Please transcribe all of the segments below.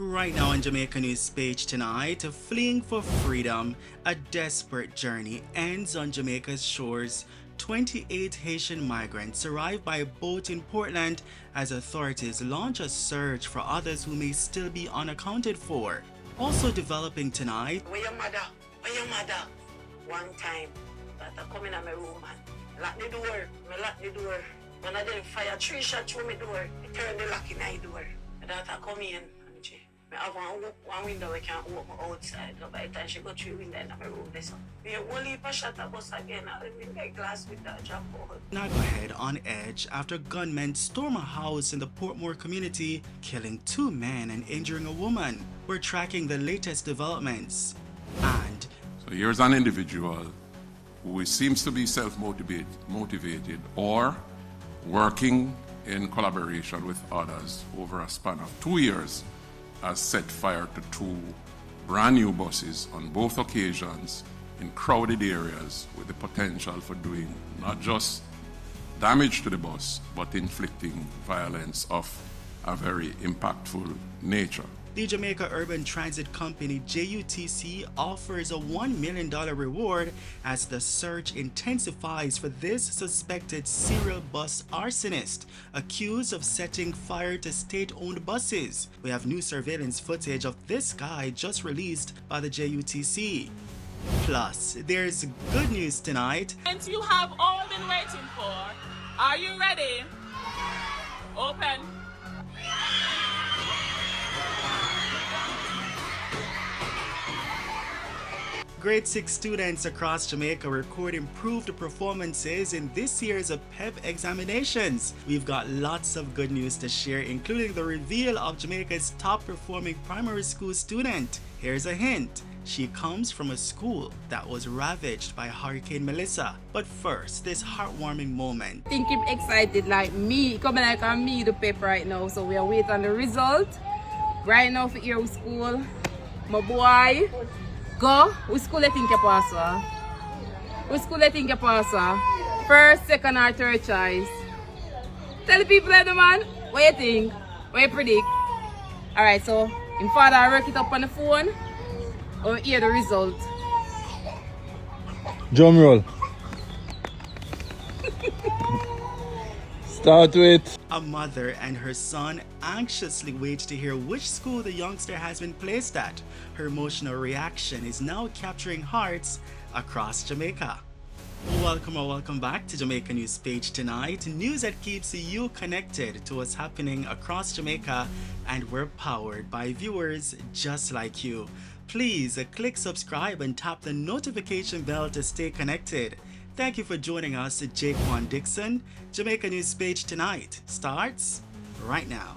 Right now on Jamaica News Page tonight, fleeing for freedom, a desperate journey ends on Jamaica's shores. 28 Haitian migrants arrive by boat in Portland as authorities launch a search for others who may still be unaccounted for. Also developing tonight, Where your mother? Where your mother? One time, that I come in my room and lock the door. Me lock the door. When I didn't fire 3 shots through my door, I turn the lock in my door. That I come in. I have one window I can't open outside. So by the time she go through the window in my room, this me whole heap of shot bus again. I live in glass with that jump out. now go ahead on edge after gunmen storm a house in the Portmore community, killing 2 men and injuring a woman. We're tracking the latest developments. And So here's an individual who seems to be self-motivated or working in collaboration with others over a span of 2 years has set fire to 2 brand new buses on both occasions in crowded areas with the potential for doing not just damage to the bus, but inflicting violence of a very impactful nature. the Jamaica Urban Transit Company JUTC offers a $1 million reward as the search intensifies for this suspected serial bus arsonist accused of setting fire to state-owned buses. We have new surveillance footage of this guy just released by the JUTC. Plus, there's good news tonight. And you have all been waiting for. Are you ready? Open. Grade 6 students across Jamaica record improved performances in this year's PEP examinations. We've got lots of good news to share, including the reveal of Jamaica's top performing primary school student. Here's a hint. She comes from a school that was ravaged by Hurricane Melissa. But first, this heartwarming moment. I think him excited like me, coming like on me the paper right now. So we are waiting on the result. Right now for here school. My boy. Go, which school you think you pass? Which school you think you pass? First, second or third choice? Tell the people like the man, what you think? What you predict? Alright, so in father work it up on the phone or hear the result. Drum roll. Start with. A mother and her son anxiously wait to hear which school the youngster has been placed at. Her emotional reaction is now capturing hearts across Jamaica. Welcome back to Jamaica News Page tonight. News that keeps you connected to what's happening across Jamaica, and we're powered by viewers just like you. Please click subscribe and tap the notification bell to stay connected. Thank you for joining us, Jaquan Dixon. Jamaica News Page tonight starts right now.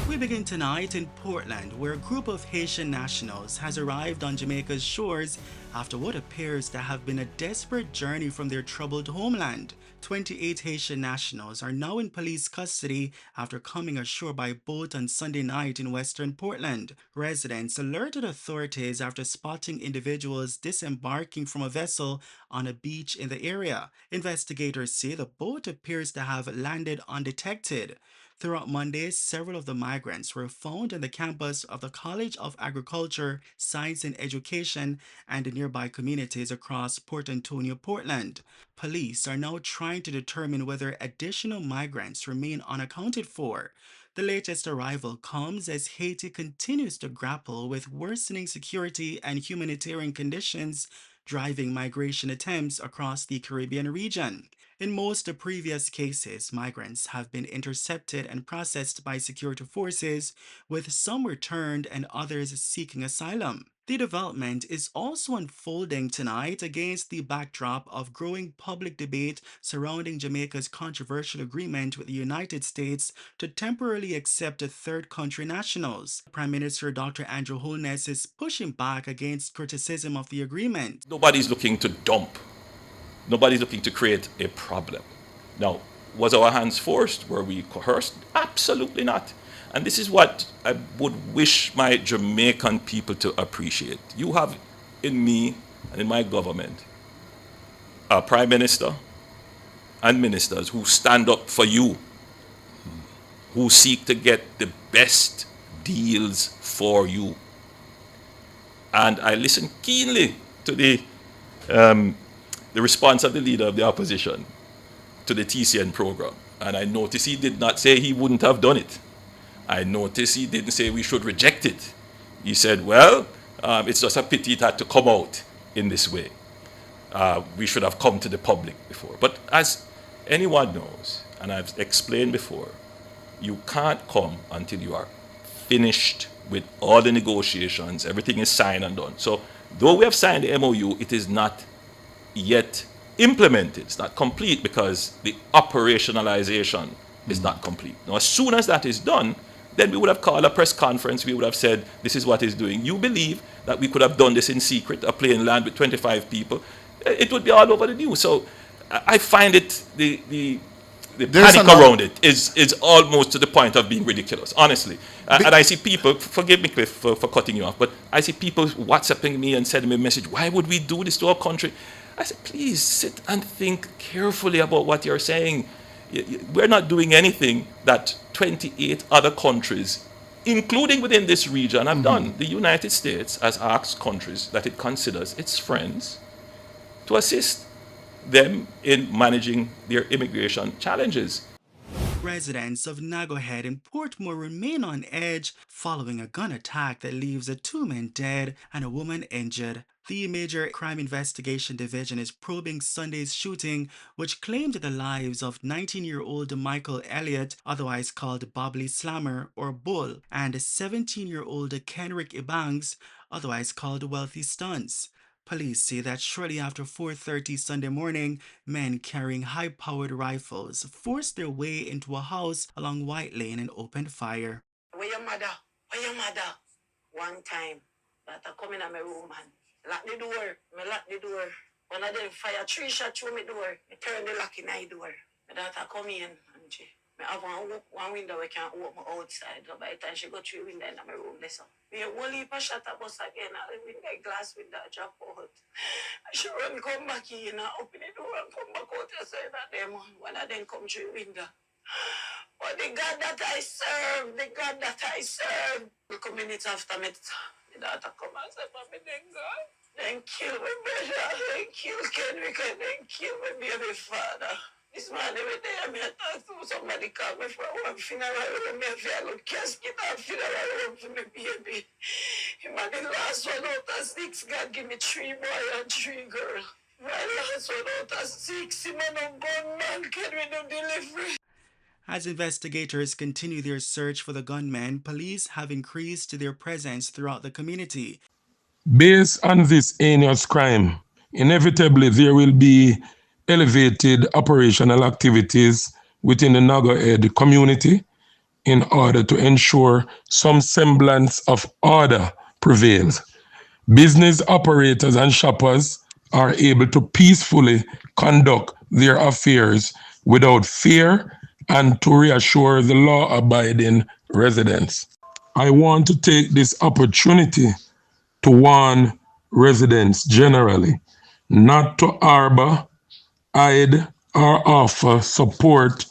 We begin tonight in Portland, where a group of Haitian nationals has arrived on Jamaica's shores after what appears to have been a desperate journey from their troubled homeland. 28 Haitian nationals are now in police custody after coming ashore by boat on Sunday night in western Portland. Residents alerted authorities after spotting individuals disembarking from a vessel on a beach in the area. Investigators say the boat appears to have landed undetected. Throughout Monday, several of the migrants were found on the campus of the College of Agriculture, Science and Education and the nearby communities across Port Antonio, Portland. Police are now trying to determine whether additional migrants remain unaccounted for. The latest arrival comes as Haiti continues to grapple with worsening security and humanitarian conditions driving migration attempts across the Caribbean region. In most previous cases, migrants have been intercepted and processed by security forces, with some returned and others seeking asylum. The development is also unfolding tonight against the backdrop of growing public debate surrounding Jamaica's controversial agreement with the United States to temporarily accept third country nationals. Prime Minister Dr. Andrew Holness is pushing back against criticism of the agreement. Nobody's looking to dump. Nobody's looking to create a problem. Now, was our hands forced? Were we coerced? Absolutely not. And this is what I would wish my Jamaican people to appreciate. You have in me and in my government a prime minister, and ministers who stand up for you, who seek to get the best deals for you. And I listened keenly to the response of the leader of the opposition to the TCN program. And I noticed he did not say he wouldn't have done it. I noticed he didn't say we should reject it. He said, well, it's just a pity it had to come out in this way. We should have come to the public before. But as anyone knows, and I've explained before, you can't come until you are finished with all the negotiations, everything is signed and done. So though we have signed the MOU, it is not yet implemented. It's not complete because the operationalization is not complete. Now, as soon as that is done, then we would have called a press conference. We would have said, this is what it's doing. You believe that we could have done this in secret, a plane land with 25 people. It would be all over the news. So I find it, the panic around it is almost to the point of being ridiculous, honestly. And I see people, forgive me, Cliff, for cutting you off, but I see people WhatsApping me and sending me a message, why would we do this to our country? I said, please sit and think carefully about what you're saying. We're not doing anything that 28 other countries, including within this region, have done. The United States has asked countries that it considers its friends to assist them in managing their immigration challenges. Residents of Nagohead in Portmore remain on edge following a gun attack that leaves 2 men dead and a woman injured. The Major Crime Investigation Division is probing Sunday's shooting, which claimed the lives of 19-year-old Michael Elliott, otherwise called Bobley Slammer or Bull, and 17-year-old Kenrick Ibangs, otherwise called Wealthy Stunts. Police say that shortly after 4:30 Sunday morning, men carrying high-powered rifles forced their way into a house along White Lane and opened fire. Where your mother? Where your mother? One time, that I come in my room and lock the door. Me lock the door. One of them fire 3 shots through my door. I turn the lock in my door. My daughter come in and I have one window I can't open outside. So by the time she go through the window in my room, listen. Me a whole heap of shot a bus again. I with my glass window drop out. I should run come back in and open the door and come back out and say that them when I then come through the window. But the God that I serve, a couple minutes after me, the daughter come and say, Mommy, then God, then kill my brother, then kill Kendrick, and then kill my baby father. This man every day I talk to somebody call me for one funeral home. I feel look casket and funeral home for my baby. Him and the last one out of 6, God give me 3 boy and 3 girl. My last one out of 6, him and no gunman, can we do delivery? As investigators continue their search for the gunmen, police have increased their presence throughout the community. Based on this heinous crime, inevitably there will be elevated operational activities within the Nagohead community in order to ensure some semblance of order prevails. Business operators and shoppers are able to peacefully conduct their affairs without fear and to reassure the law-abiding residents. I want to take this opportunity to warn residents generally not to harbor, hide, or offer support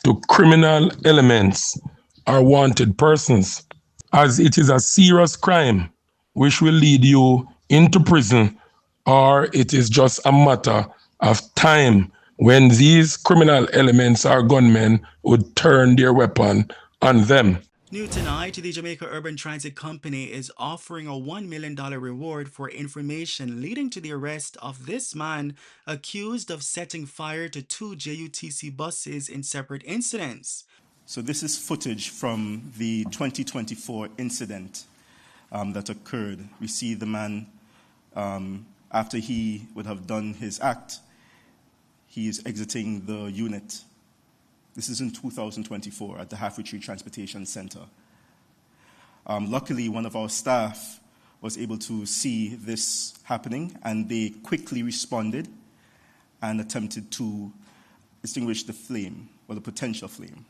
to criminal elements or wanted persons, as it is a serious crime which will lead you into prison, or it is just a matter of time when these criminal elements or gunmen would turn their weapon on them. New tonight, the Jamaica Urban Transit Company is offering a $1 million reward for information leading to the arrest of this man accused of setting fire to 2 JUTC buses in separate incidents. So this is footage from the 2024 incident that occurred. We see the man, after he would have done his act, he is exiting the unit. This is in 2024 at the Halfway Tree Transportation Center. Luckily, one of our staff was able to see this happening, and they quickly responded and attempted to extinguish the flame, or the potential flame.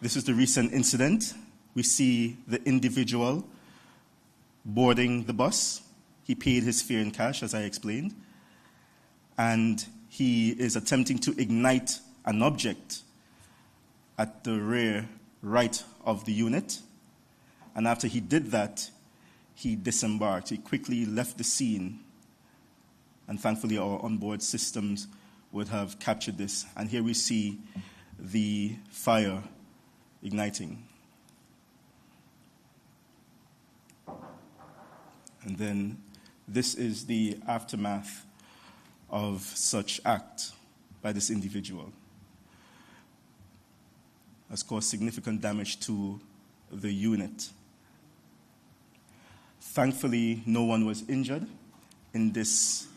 This is the recent incident. We see the individual boarding the bus. He paid his fare in cash, as I explained, and he is attempting to ignite an object at the rear right of the unit. And after he did that, he disembarked. He quickly left the scene. And thankfully, our onboard systems would have captured this. And here we see the fire igniting. And then this is the aftermath of such act by this individual. Has caused significant damage to the unit. Thankfully, no one was injured in this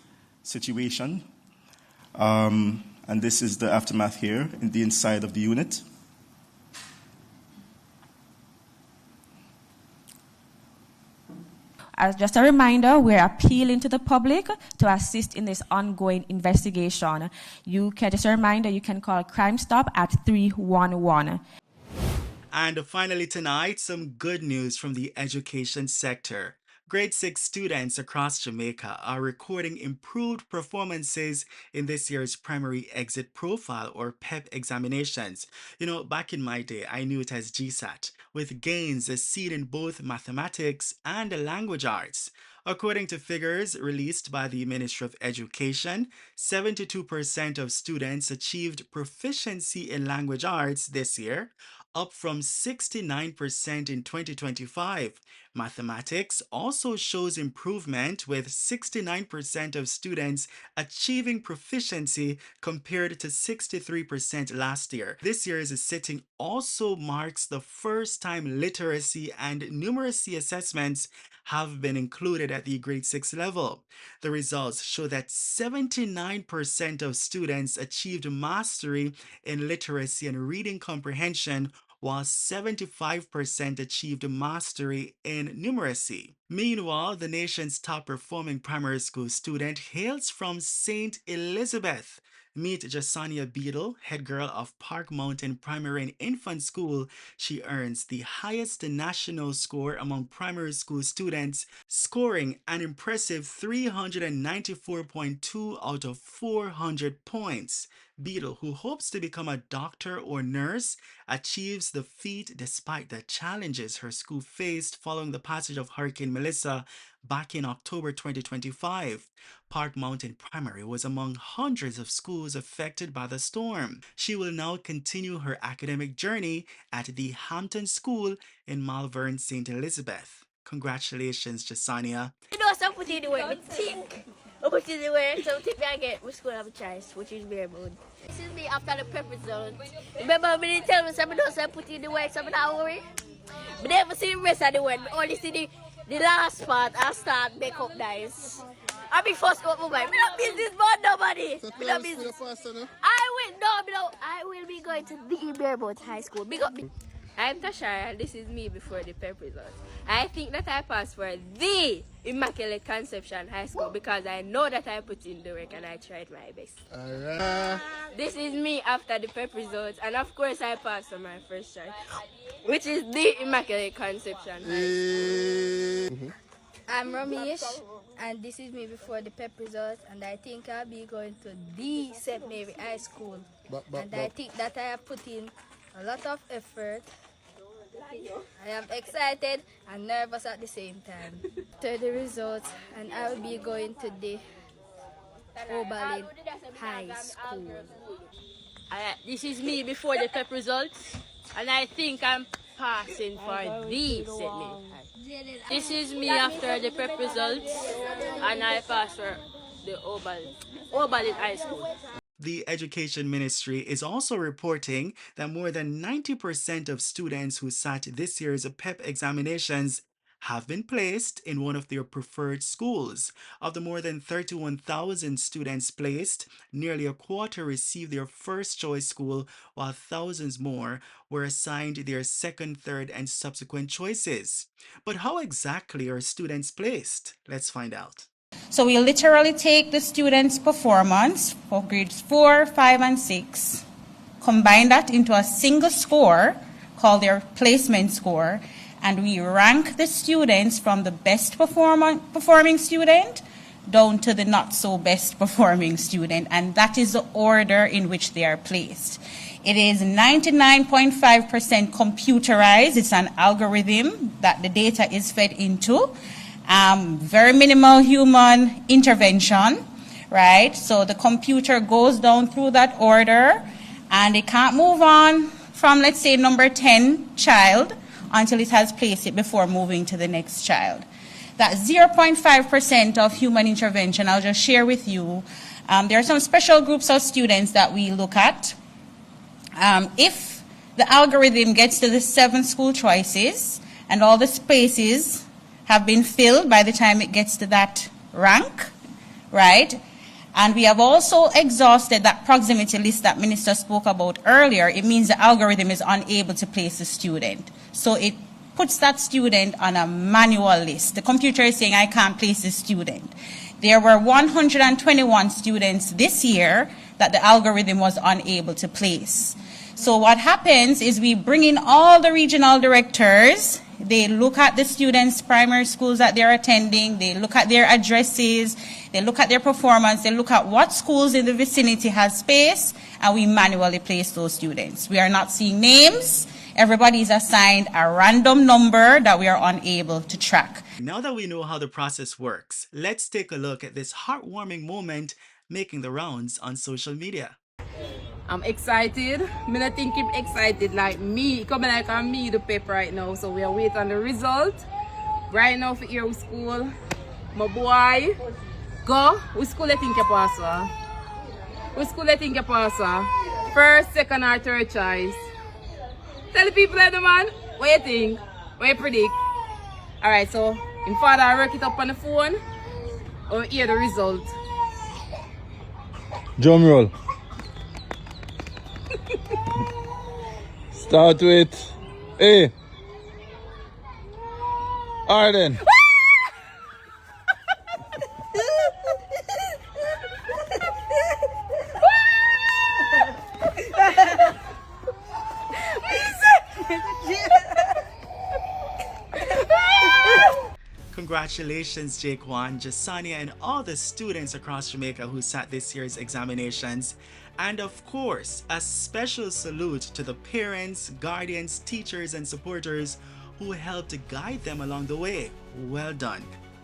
situation. And this is the aftermath here in the inside of the unit. As just a reminder, we're appealing to the public to assist in this ongoing investigation. Just a reminder, you can call Crime Stop at 311. And finally tonight, some good news from the education sector. Grade 6 students across Jamaica are recording improved performances in this year's Primary Exit Profile or PEP examinations. You know, back in my day, I knew it as GSAT, with gains seen in both mathematics and language arts. According to figures released by the Ministry of Education, 72% of students achieved proficiency in language arts this year, up from 69% in 2025. Mathematics also shows improvement, with 69% of students achieving proficiency compared to 63% last year. This year's sitting also marks the first time literacy and numeracy assessments have been included at the grade 6 level. The results show that 79% of students achieved mastery in literacy and reading comprehension, while 75% achieved mastery in numeracy. Meanwhile, the nation's top performing primary school student hails from St. Elizabeth. Meet Jasania Beadle, head girl of Park Mountain Primary and Infant School. She earns the highest national score among primary school students, scoring an impressive 394.2 out of 400 points. Beadle, who hopes to become a doctor or nurse, achieves the feat despite the challenges her school faced following the passage of Hurricane Melissa back in October 2025. Park Mountain Primary was among hundreds of schools affected by the storm. She will now continue her academic journey at the Hampton School in Malvern, St. Elizabeth. Congratulations, Jasania. You know, some put in the work, but think. I put in the work, so if I get, we school have a choice, which is very good. This is me after the prep result. Remember, me didn't tell me some of I put in the work, so I'm not worried. But never see the rest of the work, but only see the last part, I start make up nice. I be first up mobile. Me not business about nobody. Me not business. I will be going to the Bareboat High School. Big up me. I'm Tasha, and this is me before the PEP results. I think that I passed for the Immaculate Conception High School because I know that I put in the work and I tried my best. Alright. This is me after the PEP results, and of course I passed for my first choice, which is the Immaculate Conception High School. I'm Ramesh, and this is me before the PEP results, and I think I'll be going to the St. Mary High School. I think that I have put in a lot of effort. I am excited and nervous at the same time. To the results, and I will be going to the Oberlin High School. This is me before the PEP results, and I think I'm passing for the St. Mary High. This is me after the PEP results, and I passed for the Oberlin High School. The Education Ministry is also reporting that more than 90% of students who sat this year's PEP examinations have been placed in one of their preferred schools. Of the more than 31,000 students placed, nearly a quarter received their first choice school, while thousands more were assigned their second, third, and subsequent choices. But how exactly are students placed? Let's find out. So we literally take the students' performance for grades 4, 5, and 6, combine that into a single score called their placement score, and we rank the students from the best performing student down to the not so best performing student, and that is the order in which they are placed. It is 99.5% computerized. It's an algorithm that the data is fed into. Very minimal human intervention, right? So the computer goes down through that order, and it can't move on from, let's say, number 10 child until it has placed it before moving to the next child. That 0.5% of human intervention, I'll just share with you. There are some special groups of students that we look at. If the algorithm gets to the 7 school choices and all the spaces have been filled by the time it gets to that rank, right? And we have also exhausted that proximity list that Minister spoke about earlier. It means the algorithm is unable to place the student. So it puts that student on a manual list. The computer is saying, I can't place the student. There were 121 students this year that the algorithm was unable to place. So what happens is we bring in all the regional directors. They look at the students' primary schools that they're attending. They look at their addresses. They look at their performance. They look at what schools in the vicinity has space, and we manually place those students. We are not seeing names. Everybody is assigned a random number that we are unable to track. Now that we know how the process works, let's take a look at this heartwarming moment making the rounds on social media. I'm excited. I don't think I'm excited like me. Coming like I'm me the paper right now. So we are waiting on the result. Right now for here school. My boy. Go. Which school I think you pass? Which school I think you pass? First, second or third choice? Tell the people that, man. What you think? What you predict? Alright, so in father I work it up on the phone or hear the result. Drum roll. Start with A. Arden. Congratulations, Jaquan, Jasania, and all the students across Jamaica who sat this year's examinations. And of course, a special salute to the parents, guardians, teachers, and supporters who helped to guide them along the way. Well done.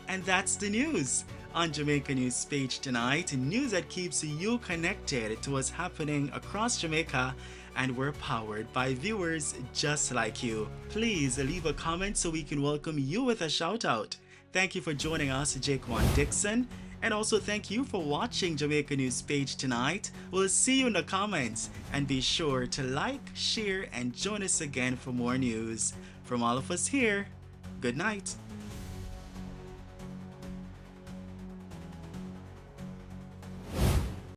And that's the news on Jamaica News Page tonight. News that keeps you connected to what's happening across Jamaica, and we're powered by viewers just like you. Please leave a comment so we can welcome you with a shout out. Thank you for joining us, Jaquan Dixon. And also thank you for watching Jamaica News Page tonight. We'll see you in the comments, and be sure to like, share, and join us again for more news. From all of us here, good night.